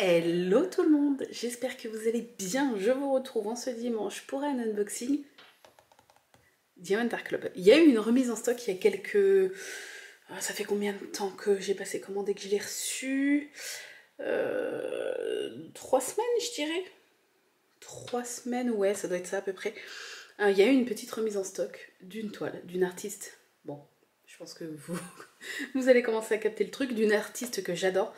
Hello tout le monde, j'espère que vous allez bien. Je vous retrouve en ce dimanche pour un unboxing Diamond Art Club. Il y a eu une remise en stock il y a quelques... Ça fait combien de temps que j'ai passé commande et que je l'ai reçu 3 semaines je dirais. 3 semaines, ouais, ça doit être ça à peu près. Il y a eu une petite remise en stock d'une toile, d'une artiste. Bon, je pense que vous allez commencer à capter le truc, d'une artiste que j'adore.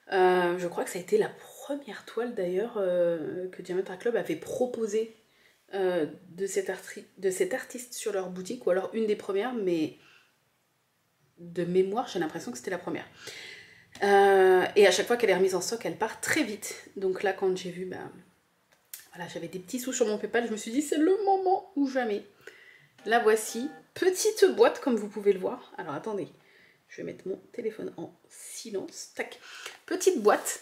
Je crois que ça a été la première toile d'ailleurs que Diamond Art Club avait proposé de cet artiste sur leur boutique, ou alors une des premières, mais de mémoire j'ai l'impression que c'était la première. Et à chaque fois qu'elle est remise en stock, elle part très vite. Donc là, quand j'ai vu, voilà, j'avais des petits sous sur mon PayPal, je me suis dit c'est le moment ou jamais. La voici, petite boîte comme vous pouvez le voir. Alors attendez, je vais mettre mon téléphone en silence. Tac. Petite boîte.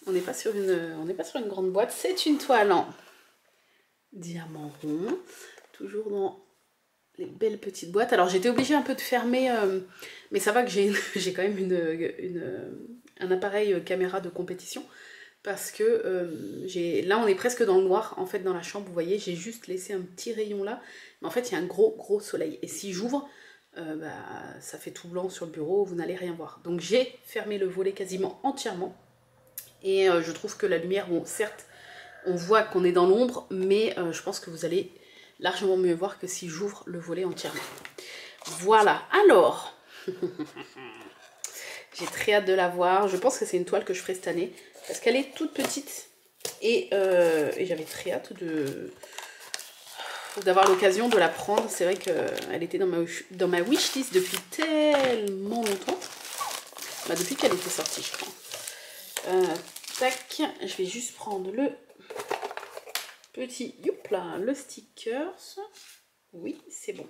On n'est pas sur une grande boîte. C'est une toile en diamant rond. Toujours dans les belles petites boîtes. Alors j'étais obligée un peu de fermer, mais ça va que j'ai quand même un appareil caméra de compétition. Parce que là on est presque dans le noir en fait dans la chambre, vous voyez, j'ai juste laissé un petit rayon là, mais en fait il y a un gros soleil, et si j'ouvre, ça fait tout blanc sur le bureau, vous n'allez rien voir. Donc j'ai fermé le volet quasiment entièrement, et je trouve que la lumière, bon certes on voit qu'on est dans l'ombre, mais je pense que vous allez largement mieux voir que si j'ouvre le volet entièrement. Voilà, alors j'ai très hâte de la voir. Je pense que c'est une toile que je ferai cette année, parce qu'elle est toute petite, et j'avais très hâte d'avoir l'occasion de la prendre. C'est vrai qu'elle était dans ma wishlist depuis tellement longtemps. Depuis qu'elle était sortie, je crois. Tac, je vais juste prendre le petit, youpla, le stickers. Oui, c'est bon.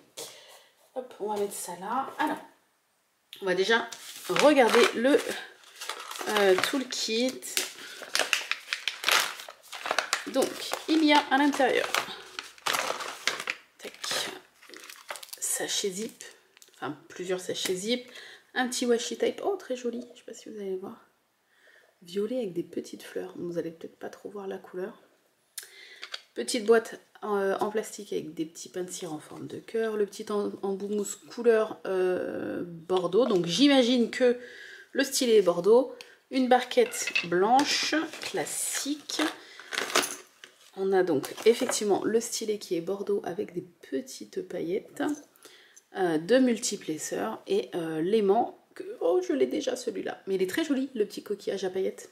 Hop, on va mettre ça là. Alors, on va déjà regarder le toolkit. Donc, il y a à l'intérieur, sachet zip, enfin plusieurs sachets zip, un petit washi tape, oh très joli, je sais pas si vous allez voir, violet avec des petites fleurs, vous allez peut-être pas trop voir la couleur. Petite boîte en plastique avec des petits pains de cire en forme de cœur, le petit embout mousse couleur bordeaux, donc j'imagine que le stylet est bordeaux, une barquette blanche classique. On a donc effectivement le stylet qui est bordeaux avec des petites paillettes, de multiplesseurs, et l'aimant, oh je l'ai déjà celui-là, mais il est très joli, le petit coquillage à paillettes.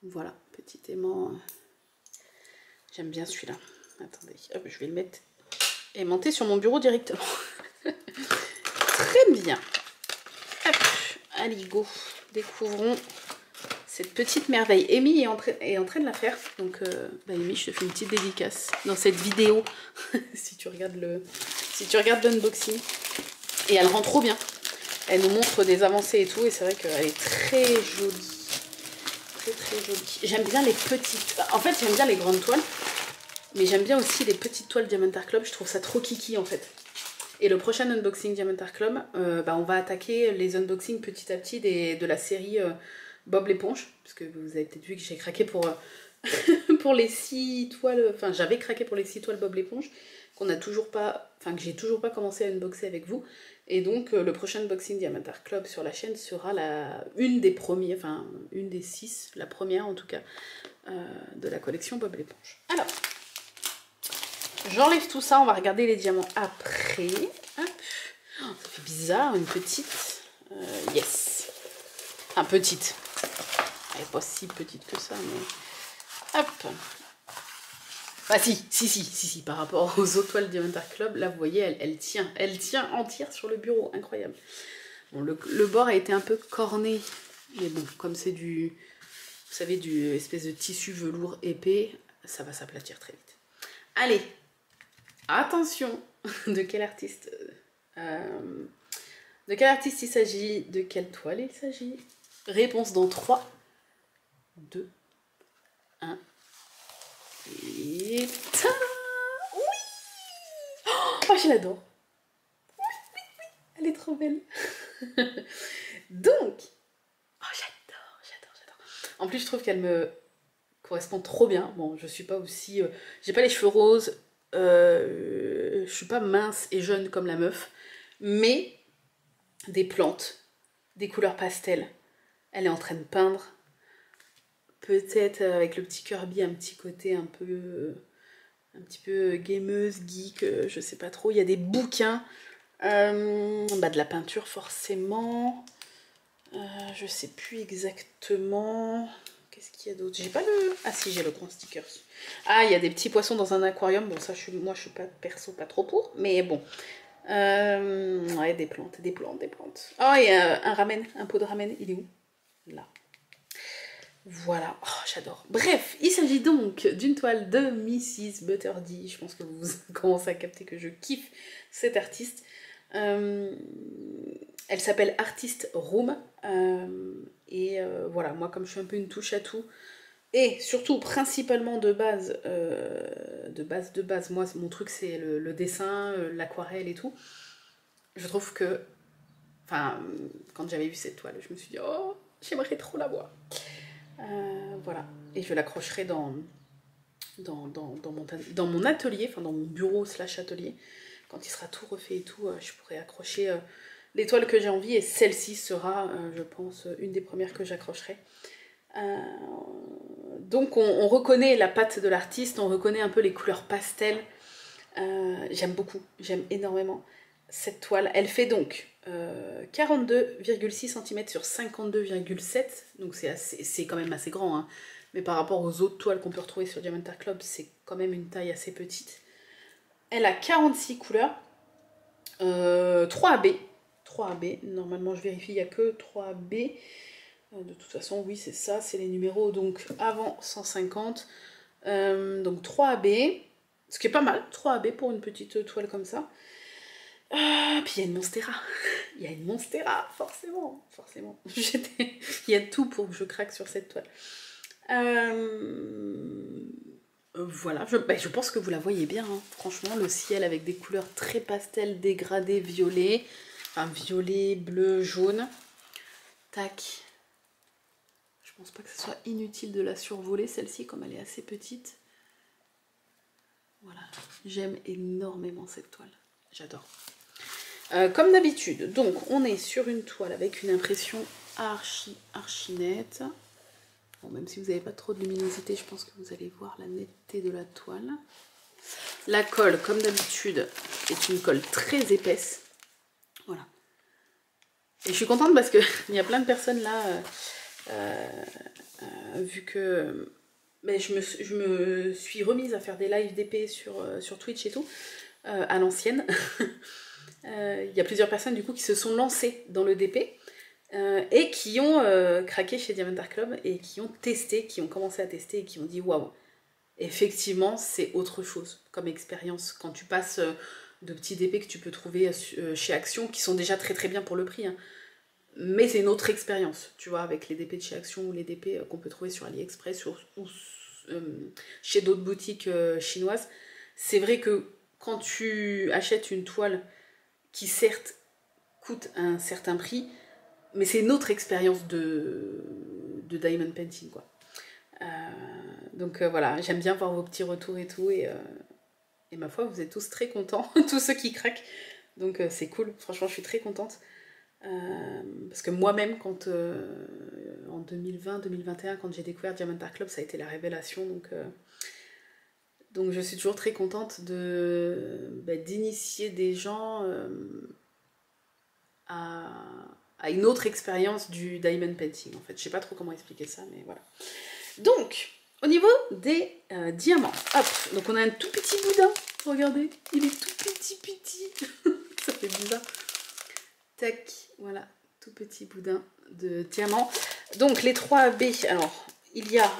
Voilà, petit aimant, j'aime bien celui-là. Attendez, hop, je vais le mettre aimanté sur mon bureau directement. Très bien. Hop, allez go, découvrons cette petite merveille. Amy est en train de la faire, donc Amy, je te fais une petite dédicace dans cette vidéo si tu regardes l'unboxing. Et elle rend trop bien. Elle nous montre des avancées et tout, et c'est vrai qu'elle est très jolie. Très jolie. J'aime bien les petites. En fait, j'aime bien les grandes toiles, mais j'aime bien aussi les petites toiles Diamond Art Club. Je trouve ça trop kiki en fait. Et le prochain unboxing Diamond Art Club, on va attaquer les unboxings petit à petit de la série Bob l'éponge, parce que vous avez peut-être vu que j'ai craqué pour, pour les 6 toiles, enfin j'avais craqué pour les 6 toiles Bob l'éponge, que j'ai toujours pas commencé à unboxer avec vous. Et donc le prochain unboxing Diamond Art Club sur la chaîne sera une des premières, enfin une des 6, la première en tout cas, de la collection Bob l'éponge. Alors, j'enlève tout ça, on va regarder les diamants après. Hop. Oh, ça fait bizarre, une petite. Yes. Enfin, petite. Elle n'est pas si petite que ça, mais... Hop. Ah si, par rapport aux autres toiles Diamond Art Club, là, vous voyez, elle tient entière sur le bureau, incroyable. Bon, le bord a été un peu corné, mais bon, comme c'est du... Vous savez, du espèce de tissu velours épais, ça va s'aplatir très vite. Allez, attention, de quel artiste il s'agit, de quelle toile il s'agit. Réponse dans 3, 2, 1. Et... Oui. Oh, je l'adore. Oui, elle est trop belle. Donc, oh, j'adore. En plus, je trouve qu'elle me correspond trop bien. Bon, je suis pas aussi... j'ai pas les cheveux roses, je suis pas mince et jeune comme la meuf, mais des plantes, des couleurs pastel. Elle est en train de peindre. Peut-être avec le petit Kirby, un petit côté un petit peu gameuse, geek, je sais pas trop. Il y a des bouquins, de la peinture forcément. Je sais plus exactement. Qu'est-ce qu'il y a d'autre? J'ai pas le... Ah si, j'ai le grand stickers. Ah, il y a des petits poissons dans un aquarium. Bon, ça, moi, je suis pas perso, pas trop pour. Mais bon. Ouais, des plantes, des plantes, des plantes. Oh, il y a un ramen, un pot de ramen. Il est où? Là. Voilà, oh, j'adore. Bref, il s'agit donc d'une toile de Mrs. Butterdy. Je pense que vous commencez à capter que je kiffe cette artiste. Elle s'appelle Artist Room. Voilà, moi comme je suis un peu une touche à tout, et surtout principalement de base, moi mon truc c'est le dessin, l'aquarelle et tout. Je trouve que, enfin, quand j'avais vu cette toile, je me suis dit, oh, j'aimerais trop la voir. Voilà, et je l'accrocherai dans mon atelier, enfin dans mon bureau / atelier. Quand il sera tout refait et tout, je pourrai accrocher l'étoile que j'ai envie, et celle-ci sera, je pense, une des premières que j'accrocherai. Donc on reconnaît la patte de l'artiste, on reconnaît un peu les couleurs pastel. J'aime beaucoup, j'aime énormément cette toile. Elle fait donc 42,6 cm sur 52,7, donc c'est quand même assez grand, hein. Mais par rapport aux autres toiles qu'on peut retrouver sur Diamond Art Club, c'est quand même une taille assez petite. Elle a 46 couleurs, 3 AB. 3 AB, normalement je vérifie, il n'y a que 3 AB. De toute façon, oui, c'est ça, c'est les numéros, donc avant 150. Donc 3 AB, ce qui est pas mal, 3 AB pour une petite toile comme ça. Puis il y a une Monstera. Il y a une Monstera, forcément. Il y a tout pour que je craque sur cette toile. Voilà, je pense que vous la voyez bien, hein. Franchement, le ciel avec des couleurs très pastel, dégradées, violet. Enfin, violet, bleu, jaune. Tac. Je pense pas que ce soit inutile de la survoler, celle-ci, comme elle est assez petite. Voilà, j'aime énormément cette toile. J'adore. Comme d'habitude, donc on est sur une toile avec une impression archi nette. Bon, même si vous n'avez pas trop de luminosité, je pense que vous allez voir la netteté de la toile. La colle, comme d'habitude, est une colle très épaisse. Voilà. Et je suis contente parce qu'il y a plein de personnes là, vu que je me suis remise à faire des lives d'épée sur Twitch et tout, à l'ancienne. Il y a plusieurs personnes du coup qui se sont lancées dans le DP et qui ont craqué chez Diamond Art Club et qui ont testé, qui ont commencé à tester et qui ont dit waouh, effectivement c'est autre chose comme expérience quand tu passes de petits DP que tu peux trouver chez Action, qui sont déjà très très bien pour le prix, hein. Mais c'est une autre expérience, tu vois, avec les DP de chez Action ou les DP qu'on peut trouver sur AliExpress ou chez d'autres boutiques chinoises. C'est vrai que quand tu achètes une toile qui certes coûte un certain prix, mais c'est une autre expérience de diamond painting, quoi. Donc voilà, j'aime bien voir vos petits retours et tout, et ma foi, vous êtes tous très contents, tous ceux qui craquent, donc c'est cool, franchement je suis très contente. Parce que moi-même, quand en 2020-2021, quand j'ai découvert Diamond Art Club, ça a été la révélation, donc je suis toujours très contente d'initier des gens à une autre expérience du diamond painting, en fait. Je sais pas trop comment expliquer ça, mais voilà. Donc, au niveau des diamants, hop, donc on a un tout petit boudin, regardez, il est tout petit, ça fait bizarre. Tac, voilà, tout petit boudin de diamant. Donc les 3 B, alors il y a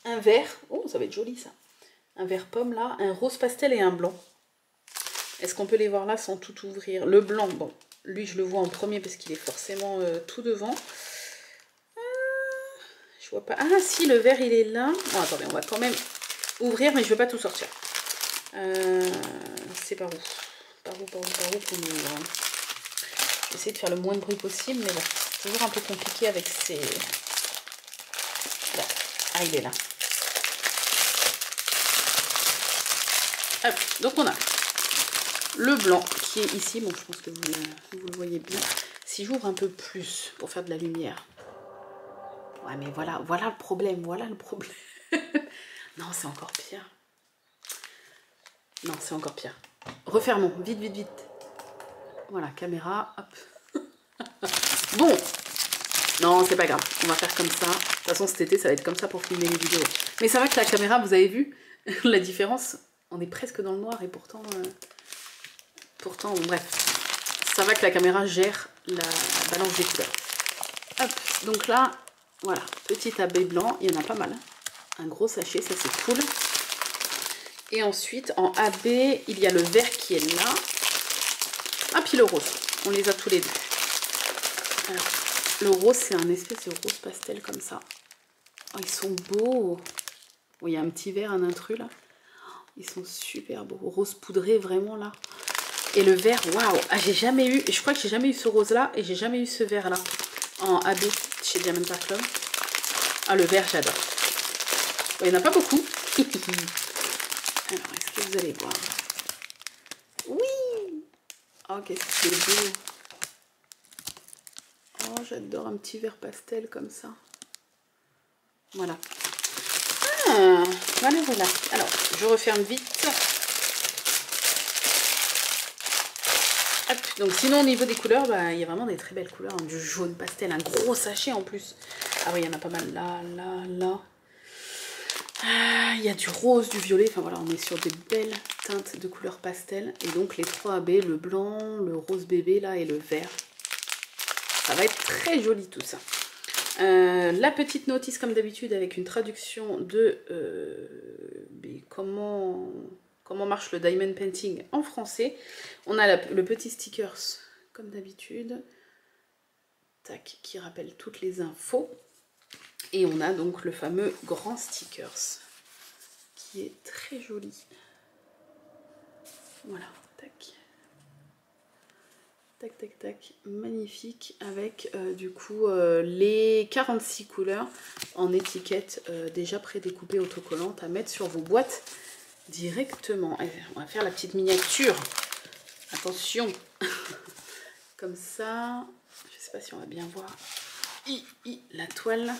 un vert, oh ça va être joli ça, un vert pomme là, un rose pastel et un blanc. Est-ce qu'on peut les voir là sans tout ouvrir? Le blanc, bon, lui je le vois en premier parce qu'il est forcément tout devant. Je vois pas, ah si, le vert il est là. Bon attendez, on va quand même ouvrir, mais je ne veux pas tout sortir. C'est par où? Par où qu'on ouvre? J'essaie de faire le moins de bruit possible, mais bon, c'est toujours un peu compliqué avec ces Ah, il est là. Hop, donc on a le blanc qui est ici. Bon, je pense que vous le voyez bien. Si j'ouvre un peu plus pour faire de la lumière. Ouais, mais voilà le problème, Non, c'est encore pire. Non, c'est encore pire. Refermons, vite, vite, vite. Voilà, caméra, hop. Bon, non, c'est pas grave, on va faire comme ça. De toute façon, cet été, ça va être comme ça pour filmer les vidéos. Mais c'est vrai que la caméra, vous avez vu la différence. On est presque dans le noir et pourtant, bon, bref. Ça va que la caméra gère la balance des couleurs. Hop, donc là, voilà, petit abeille blanc, il y en a pas mal. Un gros sachet, ça c'est cool. Et ensuite, en AB, il y a le vert qui est là. Ah, puis le rose. On les a tous les deux. Alors, le rose, c'est un espèce de rose pastel comme ça. Oh, ils sont beaux. Oh, il y a un petit vert, un intrus là. Ils sont super beaux. Rose poudré, vraiment là. Et le vert, waouh. Ah, j'ai jamais eu, je crois que j'ai jamais eu ce rose là et j'ai jamais eu ce vert là. En AB chez Diamanta Club. Ah, le vert, j'adore. Bon, il n'y en a pas beaucoup. Alors, est-ce que vous allez voir? Oui! Oh, qu'est-ce que c'est beau! Oh, j'adore un petit vert pastel comme ça. Voilà. Ah, voilà, voilà. Alors, je referme vite. Hop. Donc, sinon, au niveau des couleurs, bah, il y a vraiment des très belles couleurs. Hein. Du jaune pastel, un gros sachet en plus. Ah oui, il y en a pas mal là, là, là. Ah, il y a du rose, du violet, enfin voilà, on est sur des belles teintes de couleurs pastel. Et donc les 3 AB, le blanc, le rose bébé là et le vert. Ça va être très joli tout ça. La petite notice comme d'habitude avec une traduction de comment marche le diamond painting en français. On a le petit stickers comme d'habitude. Tac, qui rappelle toutes les infos. Et on a donc le fameux grand stickers qui est très joli. Voilà, tac. Tac, tac, tac. Magnifique avec du coup les 46 couleurs en étiquette déjà prédécoupée autocollante à mettre sur vos boîtes directement. Allez, on va faire la petite miniature. Attention. Comme ça. Je sais pas si on va bien voir. La toile.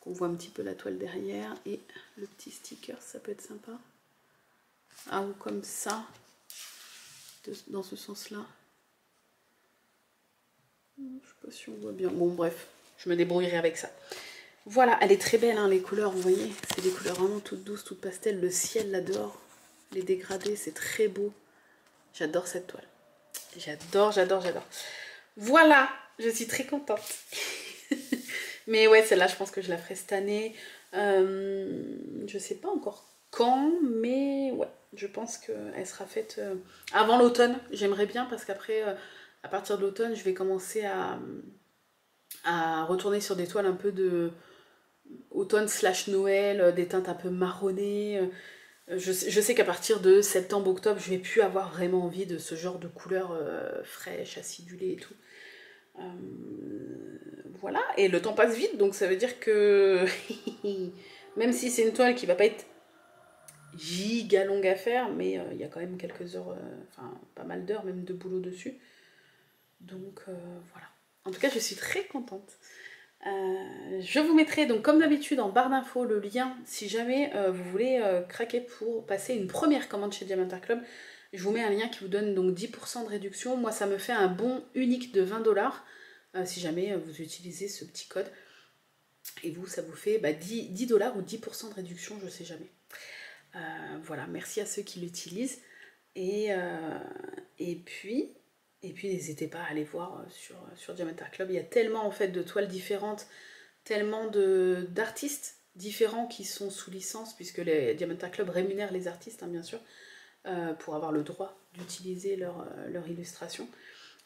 On voit un petit peu la toile derrière et le petit sticker, ça peut être sympa. Ah, ou comme ça, dans ce sens-là. Je sais pas si on voit bien. Bon, bref, je me débrouillerai avec ça. Voilà, elle est très belle, hein, les couleurs, vous voyez. C'est des couleurs vraiment toutes douces, toutes pastel. Le ciel l'adore. Les dégradés, c'est très beau. J'adore cette toile. J'adore, j'adore, j'adore. Voilà, je suis très contente. Mais ouais, celle-là, je pense que je la ferai cette année. Je sais pas encore quand, mais ouais, je pense qu'elle sera faite avant l'automne. J'aimerais bien parce qu'après, à partir de l'automne, je vais commencer à retourner sur des toiles un peu de automne / Noël, des teintes un peu marronnées. Je sais qu'à partir de septembre-octobre, je vais plus avoir vraiment envie de ce genre de couleurs fraîches, acidulées et tout. Voilà, et le temps passe vite, donc ça veut dire que même si c'est une toile qui va pas être giga longue à faire, mais il y a quand même quelques heures, enfin pas mal d'heures même de boulot dessus. Donc voilà. En tout cas, je suis très contente. Je vous mettrai donc comme d'habitude en barre d'infos le lien si jamais vous voulez craquer pour passer une première commande chez Diamanta Club. Je vous mets un lien qui vous donne donc 10% de réduction. Moi, ça me fait un bon unique de 20 $. Si jamais vous utilisez ce petit code. Et vous, ça vous fait 10 $, ou 10% de réduction, je ne sais jamais. Voilà, merci à ceux qui l'utilisent. Et puis n'hésitez pas à aller voir sur Diamanta Club. Il y a tellement en fait de toiles différentes, tellement d'artistes différents qui sont sous licence, puisque les Diamanta Club rémunèrent les artistes, hein, bien sûr, pour avoir le droit d'utiliser leur illustration.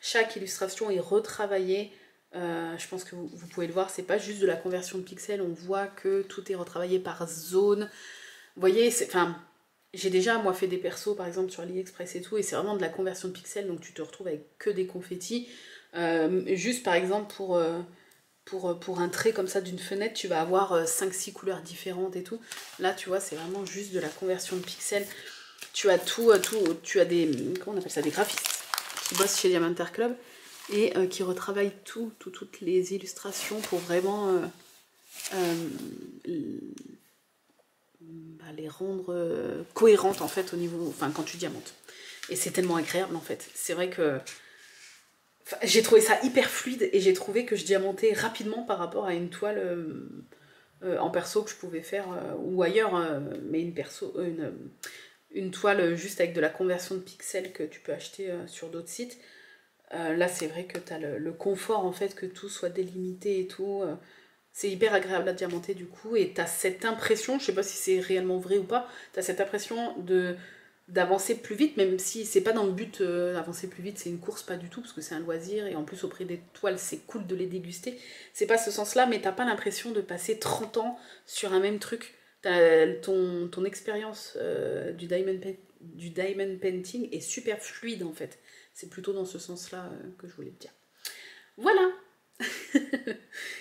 Chaque illustration est retravaillée. Je pense que vous pouvez le voir, c'est pas juste de la conversion de pixels, on voit que tout est retravaillé par zone. Vous voyez, j'ai déjà moi fait des persos par exemple sur AliExpress et tout, et c'est vraiment de la conversion de pixels, donc tu te retrouves avec que des confettis. Juste par exemple pour un trait comme ça d'une fenêtre, tu vas avoir 5-6 couleurs différentes et tout. Là, tu vois, c'est vraiment juste de la conversion de pixels. Tu as tu as des, comment on appelle ça, des graphistes qui bossent chez Diamanter Club et qui retravaillent toutes les illustrations pour vraiment les rendre cohérentes en fait au niveau, enfin quand tu diamantes. Et c'est tellement agréable en fait. C'est vrai que j'ai trouvé ça hyper fluide et j'ai trouvé que je diamantais rapidement par rapport à une toile en perso que je pouvais faire ou ailleurs, mais une toile juste avec de la conversion de pixels que tu peux acheter sur d'autres sites. Là c'est vrai que tu as le confort en fait que tout soit délimité et tout. C'est hyper agréable à diamanter du coup et tu as cette impression, je sais pas si c'est réellement vrai ou pas, tu as cette impression d'avancer plus vite, même si c'est pas dans le but d'avancer plus vite, c'est une course, pas du tout, parce que c'est un loisir, et en plus auprès des toiles, c'est cool de les déguster. C'est pas ce sens-là, mais t'as pas l'impression de passer 30 ans sur un même truc. Ton expérience du diamond painting est super fluide en fait. C'est plutôt dans ce sens-là que je voulais te dire. Voilà.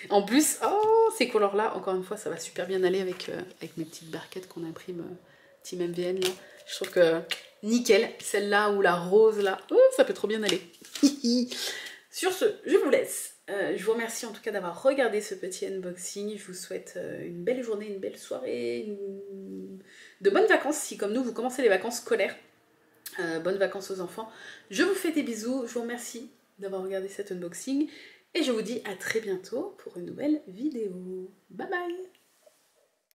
En plus, oh, ces couleurs-là, encore une fois, ça va super bien aller avec mes petites barquettes qu'on imprime Team MVN là. Je trouve que nickel, celle-là ou la rose là, oh, ça peut trop bien aller. Sur ce, je vous laisse. Je vous remercie en tout cas d'avoir regardé ce petit unboxing. Je vous souhaite une belle journée, une belle soirée, de bonnes vacances si comme nous vous commencez les vacances scolaires. Bonnes vacances aux enfants. Je vous fais des bisous, je vous remercie d'avoir regardé cet unboxing et je vous dis à très bientôt pour une nouvelle vidéo. Bye bye!